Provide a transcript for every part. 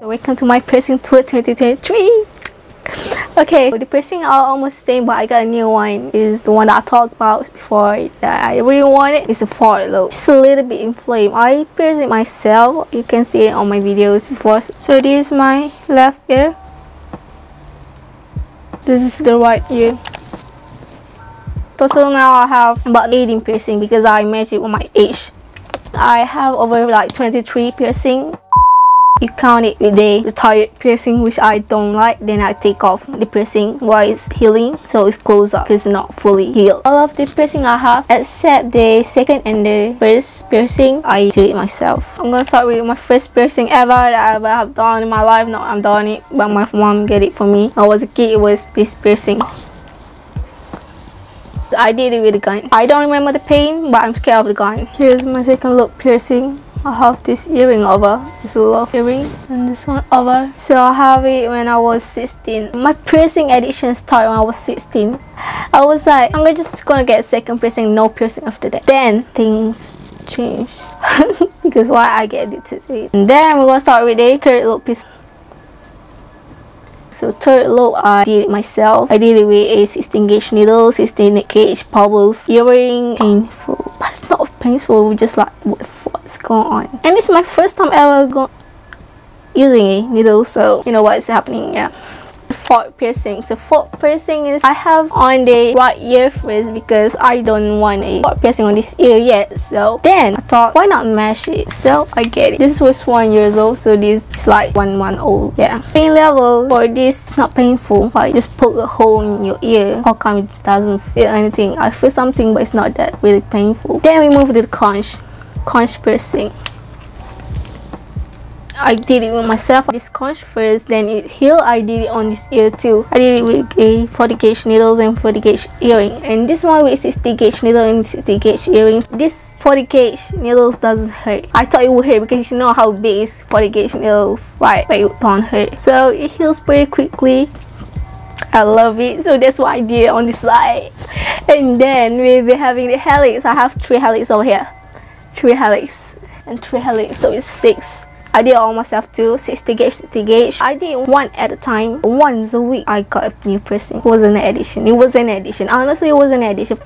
Welcome to my piercing tour 2023. Okay, the piercing are almost the same, but I got a new one. Is the one that I talked about before that I really wanted. It's a forehead lobe. It's a little bit inflamed. I pierced it myself. You can see it on my videos before. So this is my left ear. This is the right ear. Total now I have about 18 piercing because I measured with my age. I have over like 23 piercing. You count it with the retired piercing, which I don't like. Then I take off the piercing while it's healing, so it's closed up because it's not fully healed. All of the piercing I have, except the second and the first piercing, I do it myself. I'm gonna start with my first piercing ever that I ever have done in my life. No, I'm done it, but my mom get it for me. When I was a kid, it was this piercing. I did it with a gun. I don't remember the pain, but I'm scared of the gun. Here's my second lobe piercing. I have this earring over, this little earring, and this one over. So I have it when I was 16. My piercing addiction started when I was 16. I was like, I'm just gonna get a second piercing, no piercing after that. Then things changed because why I get addicted to it. And then we're gonna start with the third lobe piercing. So third lobe, I did it myself. I did it with a 16 gauge needle, 16 gauge bubbles, earring. Painful, but it's not painful. Just like what the fuck's going on? And it's my first time ever using a needle, so you know what's happening. Yeah. Fourth piercing. So fourth piercing is I have on the right ear first because I don't want a fourth piercing on this ear yet. So then I thought, why not mesh it? So I get it. This was 1 year old, so this is like 1 month old. Yeah. Pain level for this not painful. I just poke a hole in your ear. How come it doesn't feel anything? I feel something, but it's not that really painful. Then we move to the conch piercing. I did it with myself. This conch first, then it healed. I did it on this ear too. I did it with a 40 gauge needles and 40 gauge earring, and this one with 60 gauge needle and 60 gauge earring. This 40 gauge needles doesn't hurt. I thought it would hurt because you know how big is 40 gauge needles, right? But it don't hurt. So it heals pretty quickly. I love it. So that's what I did on this side. And then we'll be having the helix. I have 3 helix over here. 3 helix and 3 helix, so it's 6. I did all myself too, 60 gauge, 60 gauge. I did one at a time. Once a week, I got a new piercing. It was an addiction. It was an addiction. Honestly, it was an addiction.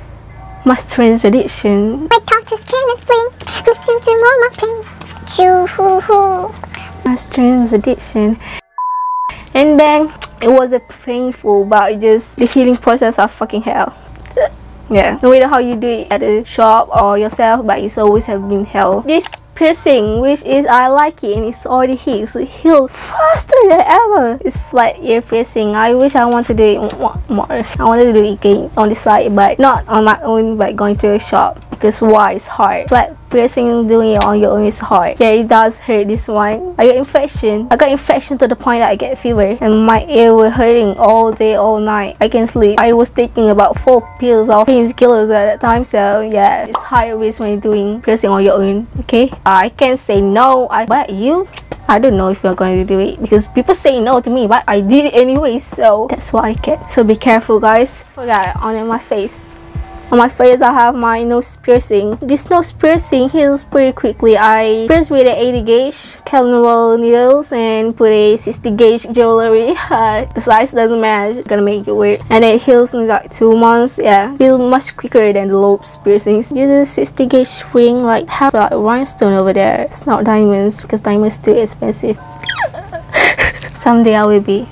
My strange addiction. My doctor's can explain. Listen to my pain. Choo-hoo-hoo. My strange addiction. And then, it was a painful, but just the healing process of fucking hell. Yeah, no matter how you do it at the shop or yourself, but it's always have been hell. This piercing, which is I like it and it's already healed, so it healed faster than ever. It's flat ear piercing. I wish I want to do it more. I wanted to do it again on the side, but not on my own, but going to a shop, because why? It's hard. Flat piercing, doing it on your own is hard. Yeah, it does hurt. This one, I got infection. I got infection to the point that I get fever, and my ear were hurting all day, all night. I can't sleep. I was taking about 4 pills of painkillers at that time, so yeah, it's high risk when you're doing piercing on your own. Okay, I can't say no. But you, I don't know if you're going to do it because people say no to me, but I did it anyway, so that's what I get. So be careful, guys. Forgot on my face. On my face, I have my nose piercing. This nose piercing heals pretty quickly. I pierced with an 80 gauge cannula needles and put a 60 gauge jewelry. The size doesn't match. Gonna make it weird. And it heals in like 2 months. Yeah, heals much quicker than the lobe piercings. This is 60 gauge ring, like have like rhinestone over there. It's not diamonds because diamonds too expensive. Someday I will be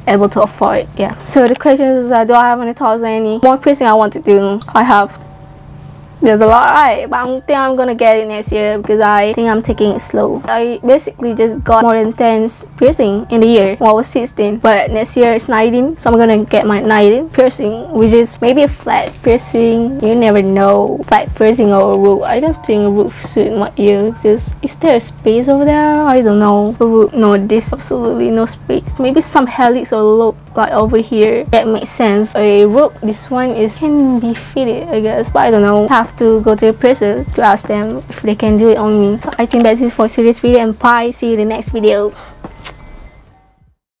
able to afford it. Yeah, so the question is, do I have any thoughts on any more piercing I want to do? I have. There's a lot, right? But I think I'm gonna get it next year because I think I'm taking it slow. I basically just got more than 10 piercing in the year when I was 16, but next year it's 19, so I'm gonna get my 19 piercing, which is maybe a flat piercing. You never know, flat piercing or a root. I don't think a root suit my ear because is there a space over there? I don't know. A root, no, this absolutely no space. Maybe some helix or lobe like over here. That makes sense. A root, this one is can be fitted, I guess, but I don't know. Have to go to the presser to ask them if they can do it on me. So I think that's it for today's video, and bye. See you in the next video.